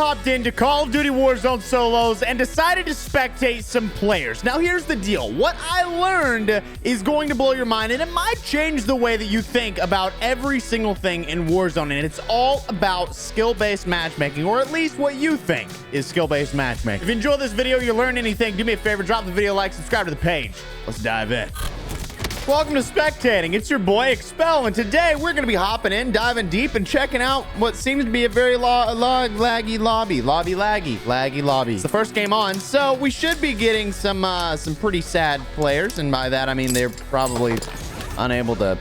hopped into Call of Duty Warzone solos and decided to spectate some players. Now, here's the deal. What I learned is going to blow your mind, and it might change the way that you think about every single thing in Warzone, and it's all about skill-based matchmaking, or at least what you think is skill-based matchmaking. If you enjoyed this video, you learned anything, do me a favor, drop the video a like, subscribe to the page. Let's dive in. Welcome to Spectating. It's your boy Expel, and today we're going to be hopping in, diving deep, and checking out what seems to be a very laggy lobby. It's the first game on, so we should be getting some pretty sad players, and by that I mean they're probably unable to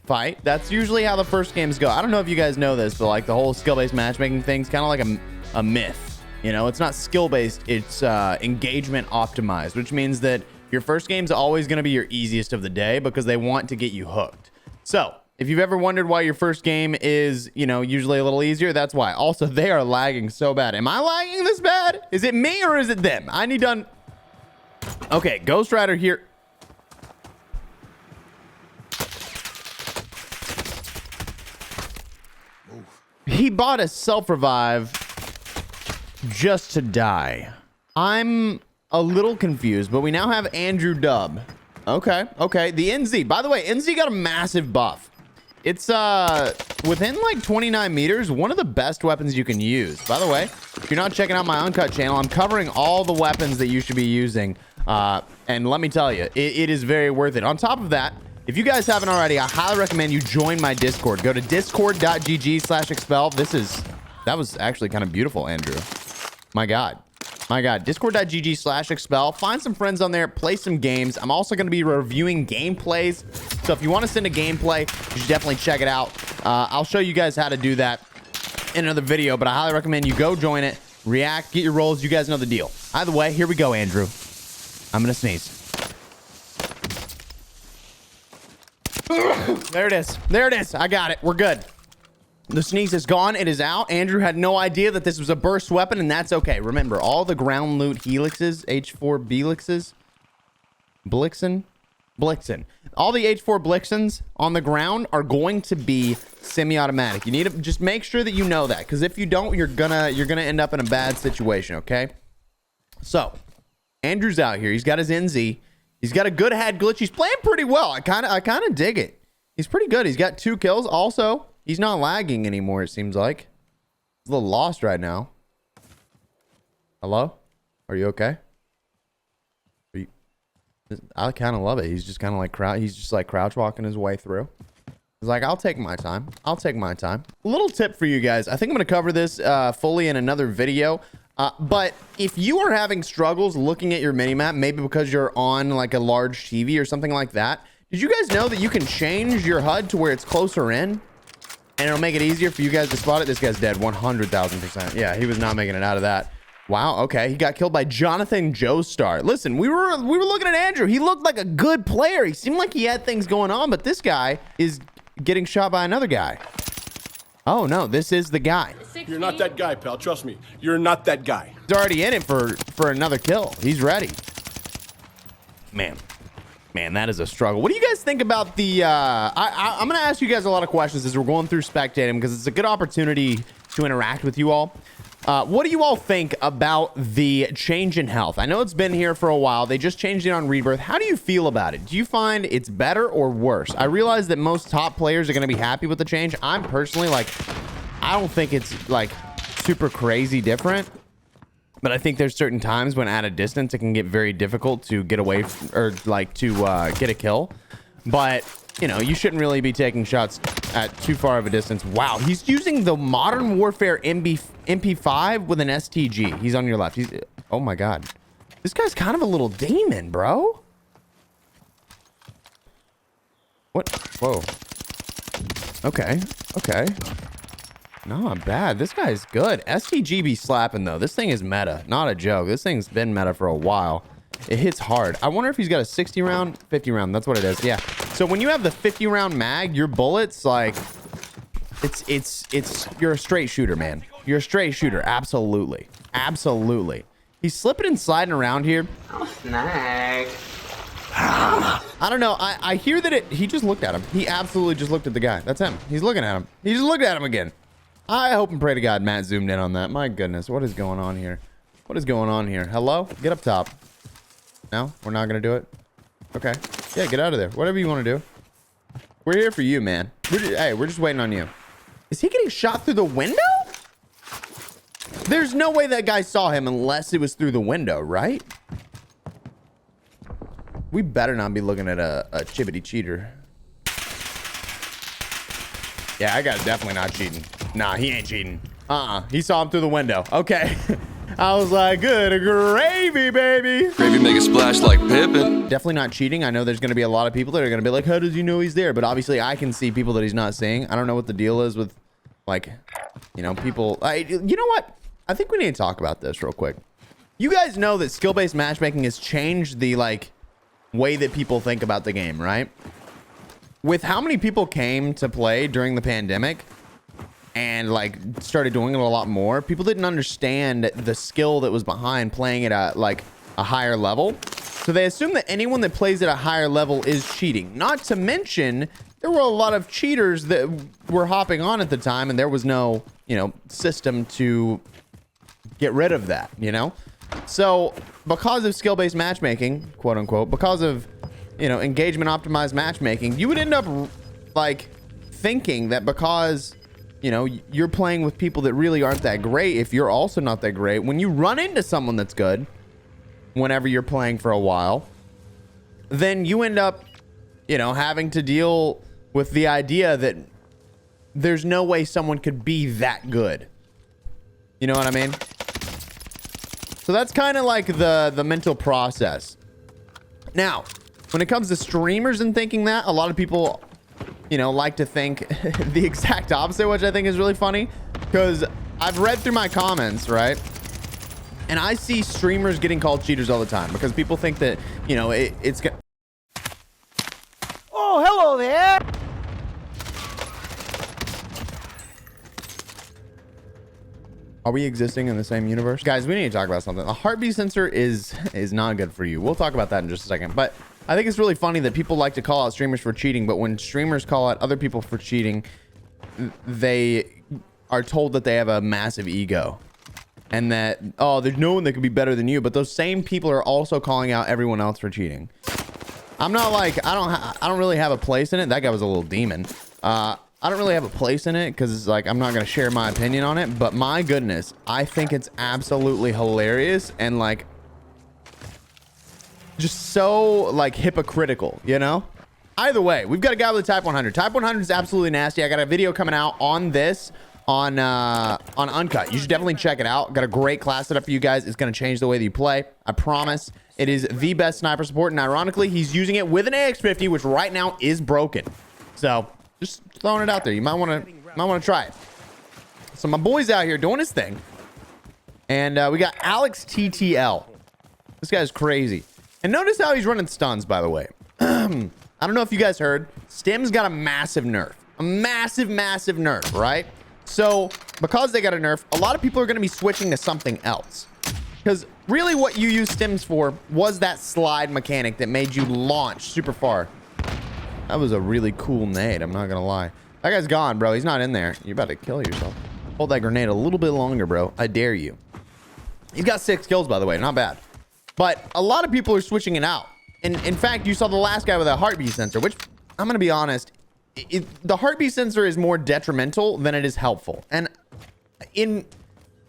fight. That's usually how the first games go. I don't know if you guys know this, but like the whole skill-based matchmaking thing's kind of like a myth. You know, it's not skill-based, it's engagement optimized, which means that your first game's always going to be your easiest of the day because they want to get you hooked. So if you've ever wondered why your first game is, you know, usually a little easier, that's why. Also, they are lagging so bad. Am I lagging this bad? Is it me or is it them? I need to... Okay, Ghost Rider here. He bought a self-revive just to die. I'm a little confused, but we now have Andrew Dub. Okay. The NZ. By the way, NZ got a massive buff. It's within like 29 meters, one of the best weapons you can use. By the way, if you're not checking out my Uncut channel, I'm covering all the weapons that you should be using. And let me tell you, it is very worth it. On top of that, if you guys haven't already, I highly recommend you join my Discord. Go to discord.gg/expel. That was actually kind of beautiful, Andrew. My God, discord.gg/expel. Find some friends on there, play some games. I'm also going to be reviewing gameplays, so if you want to send a gameplay, you should definitely check it out. I'll show you guys how to do that in another video, but I highly recommend you go join it, react, get your roles. You guys know the deal. Either way, here we go, Andrew. I'm gonna sneeze. There it is. I got it. We're good. The sneeze is gone. It is out. Andrew had no idea that this was a burst weapon, and that's okay. Remember, all the ground loot helixes, H4 Belixes, Blixen. All the H4 Blixens on the ground are going to be semi-automatic. You need to just make sure that you know that, because if you don't, you're gonna end up in a bad situation. Okay. So Andrew's out here. He's got his NZ. He's got a good head glitch. He's playing pretty well. I kind of dig it. He's pretty good. He's got 2 kills. Also, he's not lagging anymore, it seems like. He's a little lost right now. Hello? Are you okay? I kind of love it. He's just kind of like crouch walking his way through. He's like, I'll take my time. A little tip for you guys. I think I'm going to cover this fully in another video. But if you are having struggles looking at your minimap, maybe because you're on like a large TV or something like that, did you guys know that you can change your HUD to where it's closer in? And it'll make it easier for you guys to spot it. This guy's dead 100,000%. Yeah, he was not making it out of that. Wow, okay. He got killed by Jonathan Joestar. Listen, we were looking at Andrew. He looked like a good player. He seemed like he had things going on, but this guy is getting shot by another guy. Oh no, this is the guy. You're not that guy, pal. Trust me. You're not that guy. He's already in it for another kill. He's ready. Man, that is a struggle. What do you guys think about the I'm gonna ask you guys a lot of questions as we're going through Spectating, because it's a good opportunity to interact with you all. What do you all think about the change in health? I know it's been here for a while. They just changed it on Rebirth. How do you feel about it? Do you find it's better or worse? I realize that most top players are going to be happy with the change. I'm personally like, I don't think it's like super crazy different, but I think there's certain times when at a distance it can get very difficult to get away or like to get a kill. But you know, you shouldn't really be taking shots at too far of a distance. Wow, he's using the Modern Warfare MP5 with an STG. He's on your left. Oh my God, this guy's kind of a little demon, bro. What? Whoa. Okay. Not bad. This guy's good. STG be slapping though. This thing is meta, not a joke. This thing's been meta for a while. It hits hard. I wonder if he's got a 60 round, 50 round. That's what it is. Yeah. So when you have the 50 round mag, your bullets, like, you're a straight shooter, man. You're a straight shooter. Absolutely. He's slipping and sliding around here. Oh, snag. I don't know. I hear that he just looked at him. He absolutely just looked at the guy. That's him. He's looking at him. He just looked at him again. I hope and pray to God Matt zoomed in on that. My goodness, what is going on here? What is going on here? Hello? Get up top. No? We're not going to do it? Okay. Yeah, get out of there. Whatever you want to do. We're here for you, man. Hey, we're just waiting on you. Is he getting shot through the window? There's no way that guy saw him unless it was through the window, right? We better not be looking at a chibbity cheater. Yeah, I got definitely not cheating. Nah, he ain't cheating. He saw him through the window. Okay. I was like, good gravy, baby. Gravy make a splash like Pippin. Definitely not cheating. I know there's going to be a lot of people that are going to be like, how does he know he's there? But obviously I can see people that he's not seeing. I don't know what the deal is with, like, you know, people. You know what? I think we need to talk about this real quick. You guys know that skill-based matchmaking has changed the, like, way that people think about the game, right? With how many people came to play during the pandemic and like started doing it a lot more, people didn't understand the skill that was behind playing at a higher level. So they assume that anyone that plays at a higher level is cheating. Not to mention, there were a lot of cheaters that were hopping on at the time, and there was no, you know, system to get rid of that, you know? So because of skill-based matchmaking, quote unquote, because of, you know, engagement optimized matchmaking, you would end up like thinking that because, you know, you're playing with people that really aren't that great, if you're also not that great, when you run into someone that's good, whenever you're playing for a while, then you end up, you know, having to deal with the idea that there's no way someone could be that good. You know what I mean? So that's kind of like the mental process. Now, when it comes to streamers and thinking that, a lot of people, you know, like to think the exact opposite, which I think is really funny, because I've read through my comments, right? And I see streamers getting called cheaters all the time because people think that, you know, it's... Oh, hello there. Are we existing in the same universe? Guys, we need to talk about something. A heartbeat sensor is not good for you. We'll talk about that in just a second. But I think it's really funny that people like to call out streamers for cheating, but when streamers call out other people for cheating, they are told that they have a massive ego. And that, oh, there's no one that could be better than you. But those same people are also calling out everyone else for cheating. I'm not like, I don't really have a place in it. That guy was a little demon. I don't really have a place in it because it's like, I'm not going to share my opinion on it. But my goodness, I think it's absolutely hilarious and like just so like hypocritical, you know? Either way, we've got a guy with a Type 100. Type 100 is absolutely nasty. I got a video coming out on this on Uncut. You should definitely check it out. Got a great class set up for you guys. It's going to change the way that you play. I promise. It is the best sniper support, and ironically, he's using it with an AX50, which right now is broken. So just throwing it out there. You might want to try it. So my boy's out here doing his thing, and we got Alex TTL. This guy's crazy. And notice how he's running stuns, by the way. I don't know if you guys heard. Stim's got a massive nerf. A massive, massive nerf, right? So because they got a nerf, a lot of people are going to be switching to something else. Because really what you use stims for was that slide mechanic that made you launch super far. That was a really cool nade, I'm not going to lie. That guy's gone, bro. He's not in there. You're about to kill yourself. Hold that grenade a little bit longer, bro. I dare you. He's got 6 kills, by the way. Not bad. But a lot of people are switching it out. And in fact, you saw the last guy with a heartbeat sensor, which I'm going to be honest, the heartbeat sensor is more detrimental than it is helpful. And in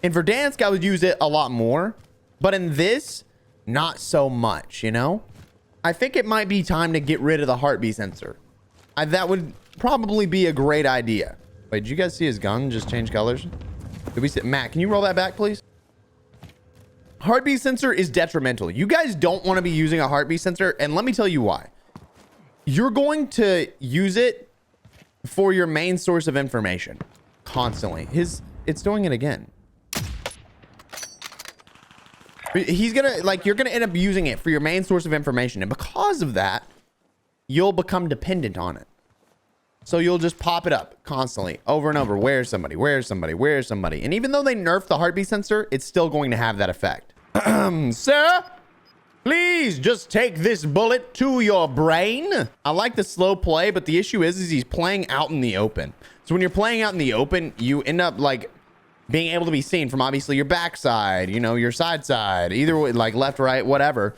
Verdansk, I would use it a lot more, but in this, not so much, you know? I think it might be time to get rid of the heartbeat sensor. That would probably be a great idea. Wait, did you guys see his gun just change colors? Did we see? Matt, can you roll that back, please? Heartbeat sensor is detrimental. You guys don't want to be using a heartbeat sensor, and let me tell you why. You're going to use it for your main source of information constantly. It's doing it again. He's gonna, like, you're gonna end up using it for your main source of information, and because of that, you'll become dependent on it. So you'll just pop it up constantly over and over. Where's somebody? Where's somebody? Where's somebody? And even though they nerfed the heartbeat sensor, it's still going to have that effect. Sarah? Please just take this bullet to your brain. I like the slow play, but the issue is he's playing out in the open. So when you're playing out in the open, you end up like being able to be seen from obviously your backside, you know, your side, either way, like left, right, whatever.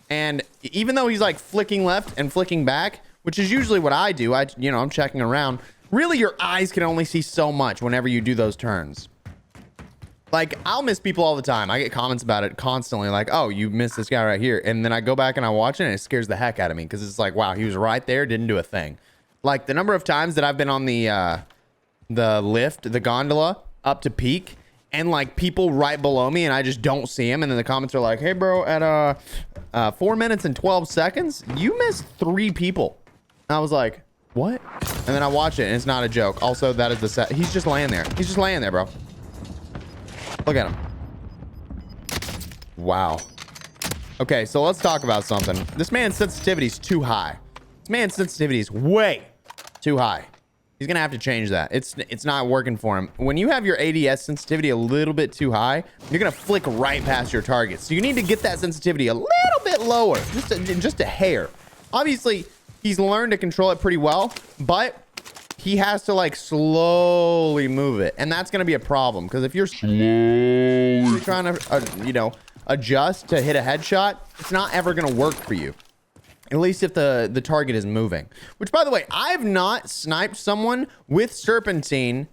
And even though he's like flicking left and flicking back, which is usually what I do, I'm checking around. Really, your eyes can only see so much whenever you do those turns. Like, I'll miss people all the time. I get comments about it constantly, like, oh, you missed this guy right here. And then I go back and I watch it, and it scares the heck out of me because it's like, wow, he was right there, didn't do a thing. Like, the number of times that I've been on the lift, the gondola, up to peak, and, like, people right below me, and I just don't see him. And then the comments are like, hey, bro, at 4 minutes and 12 seconds, you missed 3 people. And I was like, what? And then I watch it, and it's not a joke. Also, that is the set. He's just laying there. He's just laying there, bro. Look at him. Wow. Okay, so let's talk about something. This man's sensitivity is too high. This man's sensitivity is way too high. He's gonna have to change that. It's not working for him. When you have your ADS sensitivity a little bit too high, you're gonna flick right past your target. So you need to get that sensitivity a little bit lower, just a hair. Obviously, he's learned to control it pretty well, but he has to like slowly move it, and that's going to be a problem because if you're slowly trying to adjust to hit a headshot, it's not ever going to work for you, at least if the target is moving. Which, by the way, I have not sniped someone with serpentine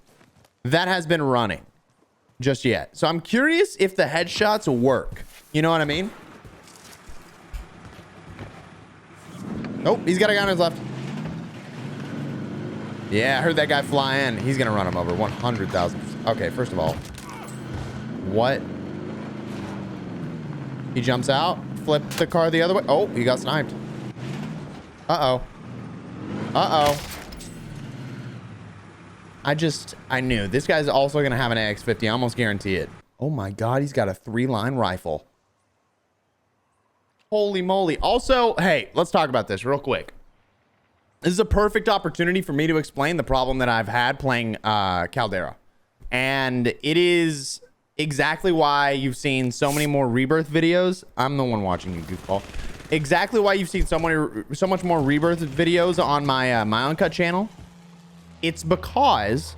that has been running just yet, so I'm curious if the headshots work. You know what I mean? Oh, he's got a guy on his left. Yeah, I heard that guy fly in. He's going to run him over 100,000. Okay, first of all. What? He jumps out, flipped the car the other way. Oh, he got sniped. Uh-oh. Uh-oh. I knew. This guy's also going to have an AX-50. I almost guarantee it. Oh my God, he's got a 3-line rifle. Holy moly. Also, hey, let's talk about this real quick. This is a perfect opportunity for me to explain the problem that I've had playing Caldera. And it is exactly why you've seen so many more rebirth videos. I'm the one watching you, goofball. Exactly why you've seen so much more rebirth videos on my my Uncut channel. It's because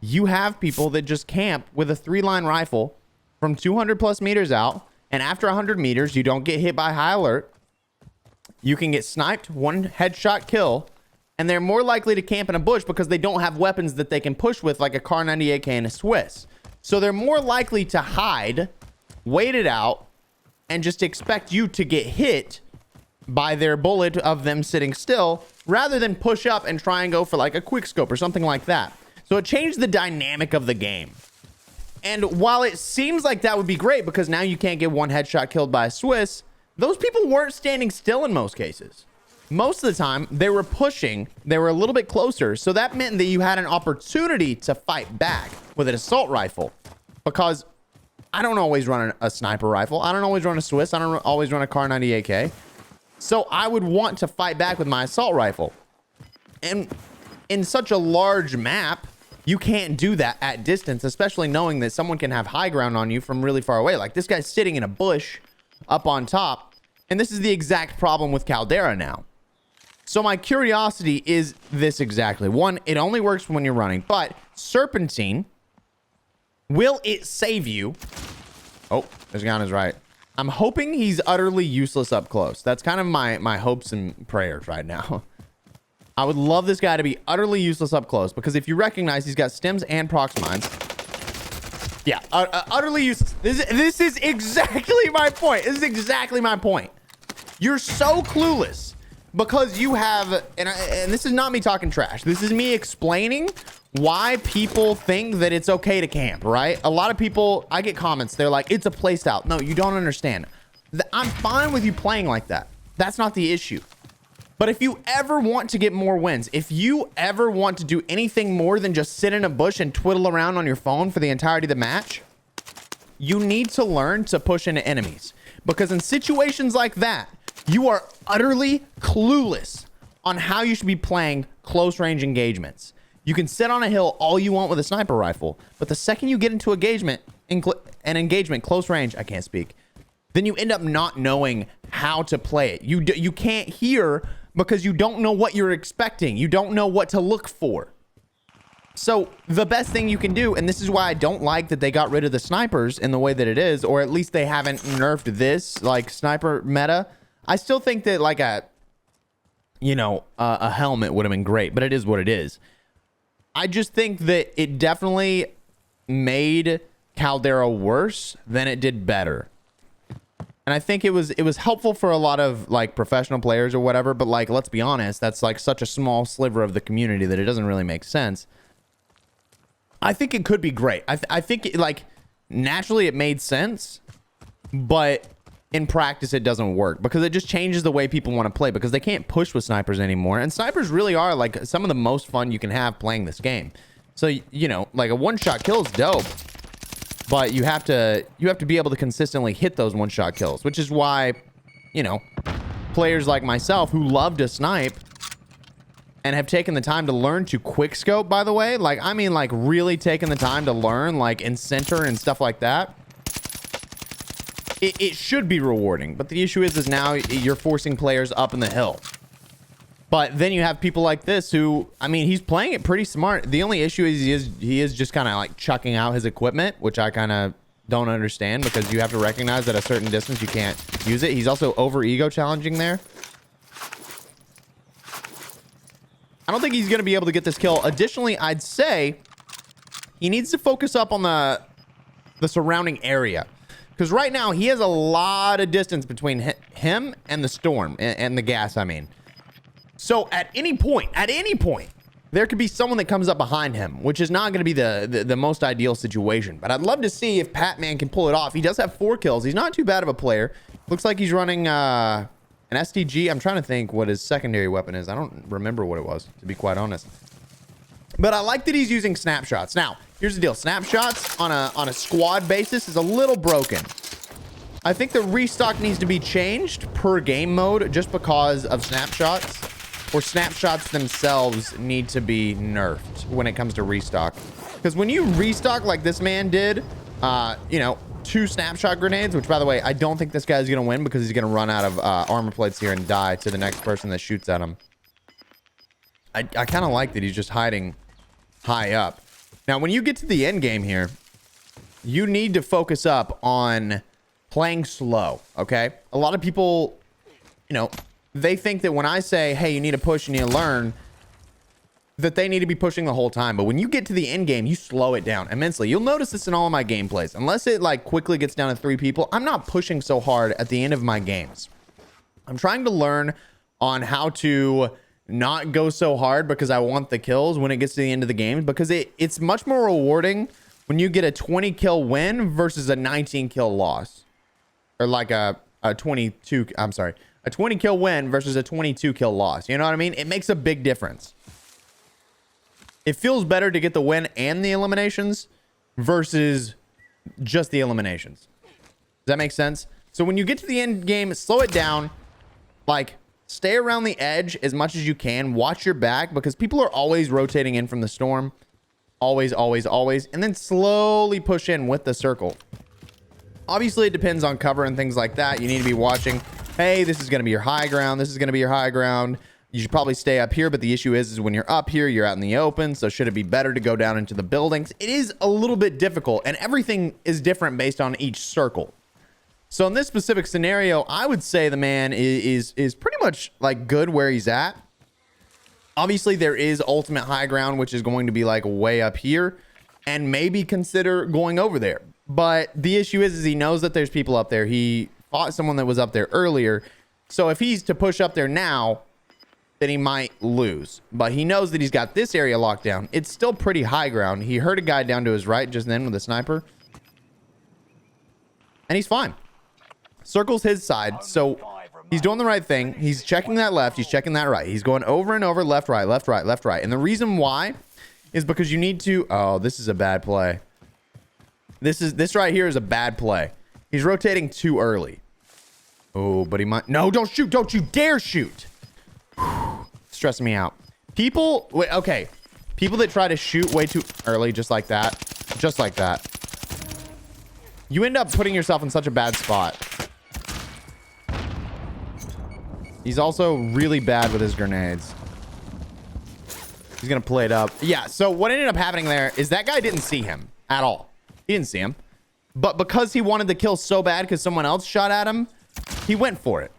you have people that just camp with a 3-line rifle from 200 plus meters out, and after 100 meters, you don't get hit by high alert. You can get sniped, 1 headshot kill, and they're more likely to camp in a bush because they don't have weapons that they can push with, like a Kar 98K and a Swiss. So they're more likely to hide, wait it out, and just expect you to get hit by their bullet of them sitting still, rather than push up and try and go for like a quick scope or something like that. So it changed the dynamic of the game. And while it seems like that would be great because now you can't get 1 headshot killed by a Swiss, those people weren't standing still in most cases. Most of the time, they were pushing. They were a little bit closer. So that meant that you had an opportunity to fight back with an assault rifle. Because I don't always run a sniper rifle. I don't always run a Swiss. I don't always run a Kar 98K. So I would want to fight back with my assault rifle. And in such a large map, you can't do that at distance, especially knowing that someone can have high ground on you from really far away. Like this guy's sitting in a bush up on top, and this is the exact problem with Caldera now. So my curiosity is this exactly. 1, it only works when you're running, but serpentine, will it save you? Oh, there's a guy on his right. I'm hoping he's utterly useless up close. That's kind of my hopes and prayers right now. I would love this guy to be utterly useless up close, because if you recognize, he's got stims and prox mines. Yeah, utterly useless. This is exactly my point. This is exactly my point. You're so clueless because you have, and this is not me talking trash. This is me explaining why people think that it's okay to camp, right? A lot of people, I get comments. They're like, it's a play style. No, you don't understand. I'm fine with you playing like that. That's not the issue. But if you ever want to get more wins, if you ever want to do anything more than just sit in a bush and twiddle around on your phone for the entirety of the match, you need to learn to push into enemies. Because in situations like that, you are utterly clueless on how you should be playing close range engagements. You can sit on a hill all you want with a sniper rifle, but the second you get into an engagement close range, I can't speak. then you end up not knowing how to play it. You can't hear because you don't know what you're expecting. You don't know what to look for. So the best thing you can do, and this is why I don't like that they got rid of the snipers in the way that it is, or at least they haven't nerfed this like sniper meta. I still think that like a helmet would have been great, but it is what it is. I just think that it definitely made Caldera worse than it did better. And I think it was helpful for a lot of like professional players or whatever, but like, let's be honest, that's like such a small sliver of the community that it doesn't really make sense. I think it could be great. I think like naturally it made sense, but in practice it doesn't work because it just changes the way people want to play because they can't push with snipers anymore. And snipers really are like some of the most fun you can have playing this game. So, you know, like a one-shot kill is dope, but you have to be able to consistently hit those one-shot kills, which is why, you know, players like myself who love to snipe and have taken the time to learn to quick scope, by the way, like, I mean, like really taking the time to learn like in center and stuff like that. It should be rewarding, but the issue is now you're forcing players up in the hill. But then you have people like this who, I mean, he's playing it pretty smart. The only issue is he is just kind of like chucking out his equipment, which I kind of don't understand because you have to recognize at a certain distance you can't use it. He's also over ego challenging there. I don't think he's going to be able to get this kill. Additionally, I'd say he needs to focus up on the surrounding area. Because right now, he has a lot of distance between him and the storm. And the gas, I mean. So, at any point, there could be someone that comes up behind him. Which is not going to be the most ideal situation. But I'd love to see if Patman can pull it off. He does have 4 kills. He's not too bad of a player. Looks like he's running an STG. I'm trying to think what his secondary weapon is. I don't remember what it was, to be quite honest. But I like that he's using snapshots. Now, here's the deal. Snapshots on a squad basis is a little broken. I think the restock needs to be changed per game mode just because of snapshots. Or snapshots themselves need to be nerfed when it comes to restock. Because when you restock like this man did, you know, 2 snapshot grenades, which by the way, I don't think this guy's going to win because he's going to run out of armor plates here and die to the next person that shoots at him. I kind of like that he's just hiding high up. Now, when you get to the end game here, you need to focus up on playing slow, okay? A lot of people, you know, they think that when I say, hey, you need to push, you need to learn, that they need to be pushing the whole time. But when you get to the end game, you slow it down immensely. You'll notice this in all of my gameplays. Unless it like quickly gets down to 3 people, I'm not pushing so hard at the end of my games. I'm trying to learn on how to not go so hard because I want the kills when it gets to the end of the game, because it's much more rewarding when you get a 20 kill win versus a 19 kill loss, or like a 20 kill win versus a 22 kill loss. You know what I mean? It makes a big difference. It feels better to get the win and the eliminations versus just the eliminations. Does that make sense? So when you get to the end game, slow it down, like stay around the edge as much as you can. Watch your back because people are always rotating in from the storm. Always, always, always. And then slowly push in with the circle. Obviously, it depends on cover and things like that. You need to be watching. Hey, this is going to be your high ground. This is going to be your high ground. You should probably stay up here. But the issue is when you're up here, you're out in the open. So should it be better to go down into the buildings? It is a little bit difficult. And everything is different based on each circle. So in this specific scenario, I would say the man is pretty much like good where he's at. Obviously, there is ultimate high ground, which is going to be like way up here, and maybe consider going over there. But the issue is he knows that there's people up there. He fought someone that was up there earlier. So if he's to push up there now, then he might lose. But he knows that he's got this area locked down. It's still pretty high ground. He heard a guy down to his right just then with a sniper. And he's fine. Circle's his side, so he's doing the right thing. He's checking that left. He's checking that right. He's going over and over, left, right, left, right, left, right. And the reason why is because you need to... Oh, this is a bad play. This right here is a bad play. He's rotating too early. Oh, but he might... No, don't shoot. Don't you dare shoot. Stressing me out. People... Wait, okay. People that try to shoot way too early, just like that. Just like that. You end up putting yourself in such a bad spot. He's also really bad with his grenades. He's gonna play it up. Yeah, so what ended up happening there is that guy didn't see him at all. He didn't see him. But because he wanted the kill so bad because someone else shot at him, he went for it.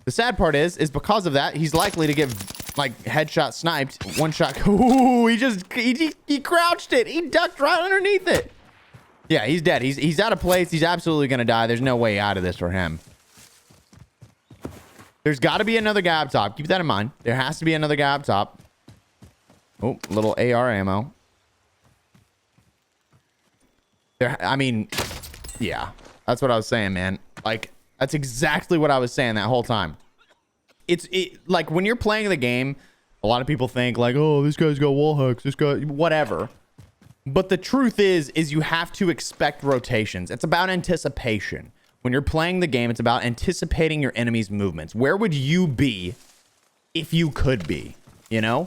The sad part is because of that, he's likely to get like headshot sniped. One shot. Ooh, he crouched it. He ducked right underneath it. Yeah, he's dead. He's out of place. He's absolutely gonna die. There's no way out of this for him. There's got to be another guy up top. Keep that in mind. There has to be another guy up top. Oh, little AR ammo. I mean, yeah, that's what I was saying, man. Like, that's exactly what I was saying that whole time. It's like when you're playing the game, a lot of people think like, oh, this guy's got wall hacks, this guy, whatever. But the truth is you have to expect rotations. It's about anticipation. When you're playing the game, it's about anticipating your enemy's movements. Where would you be if you could be, you know?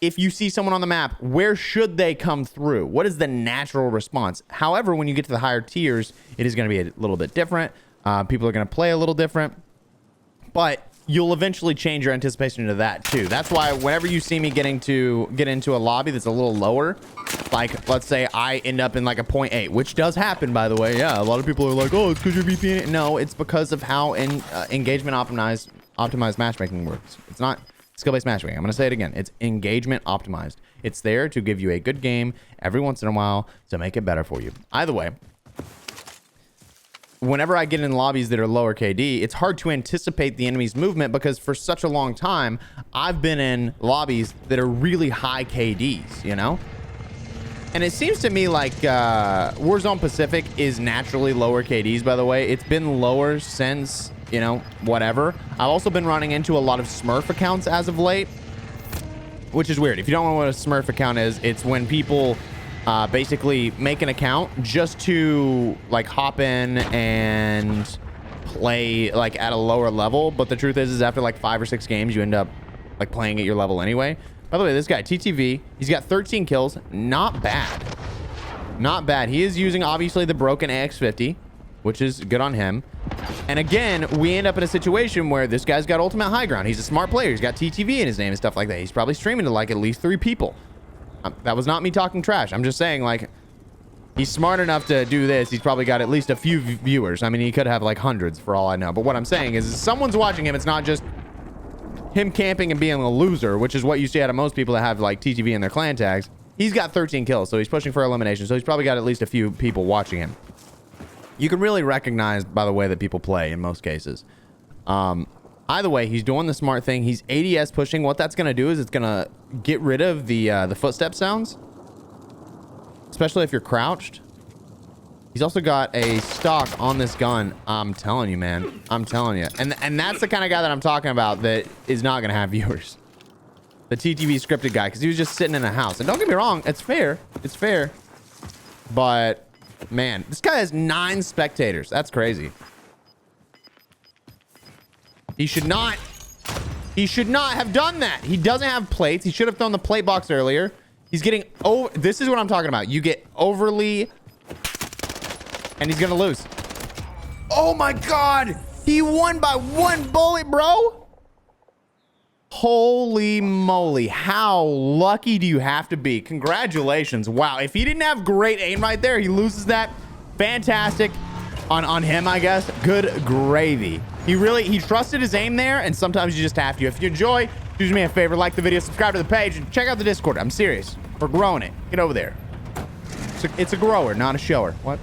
If you see someone on the map, where should they come through? What is the natural response? However, when you get to the higher tiers, it is going to be a little bit different. People are going to play a little different, but you'll eventually change your anticipation to that too. That's why whenever you see me get into a lobby that's a little lower, like let's say I end up in like a 0.8, which does happen, by the way. Yeah, a lot of people are like, oh, it's because you're VPN. No, it's because of how engagement optimized matchmaking works. It's not skill-based matchmaking. I'm going to say it again. It's engagement optimized. It's there to give you a good game every once in a while to make it better for you. Either way, whenever I get in lobbies that are lower KD, it's hard to anticipate the enemy's movement because for such a long time, I've been in lobbies that are really high KDs, you know? And it seems to me like Warzone Pacific is naturally lower KDs, by the way. It's been lower since, you know, whatever. I've also been running into a lot of Smurf accounts as of late, which is weird. If you don't know what a Smurf account is, it's when people basically make an account just to like hop in and play like at a lower level. But the truth is after like 5 or 6 games, you end up like playing at your level anyway. By the way, this guy, TTV, he's got 13 kills. Not bad. Not bad. He is using, obviously, the broken AX50, which is good on him. And again, we end up in a situation where this guy's got ultimate high ground. He's a smart player. He's got TTV in his name and stuff like that. He's probably streaming to, like, at least 3 people. That was not me talking trash. I'm just saying, like, he's smart enough to do this. He's probably got at least a few viewers. I mean, he could have, like, hundreds for all I know. But what I'm saying is someone's watching him. It's not just him camping and being a loser, which is what you see out of most people that have like TTV in their clan tags. He's got 13 kills, so he's pushing for elimination. So he's probably got at least a few people watching him. You can really recognize by the way that people play in most cases. Either way, he's doing the smart thing. He's ADS pushing. What that's going to do is it's going to get rid of the footstep sounds, especially if you're crouched. He's also got a stock on this gun. I'm telling you, man. I'm telling you. And that's the kind of guy that I'm talking about that is not going to have viewers. The TTV scripted guy, because he was just sitting in a house. And don't get me wrong, it's fair. It's fair. But, man, this guy has 9 spectators. That's crazy. He should not have done that. He doesn't have plates. He should have thrown the plate box earlier. He's getting over. This is what I'm talking about. You get overly... And he's gonna lose. Oh my God. He won by 1 bullet, bro. Holy moly. How lucky do you have to be? Congratulations. Wow. If he didn't have great aim right there, he loses that. Fantastic on him, I guess. Good gravy. He trusted his aim there, and sometimes you just have to. If you enjoy, do me a favor, like the video, subscribe to the page, and check out the Discord. I'm serious. We're growing it. Get over there. It's a grower, not a shower. What?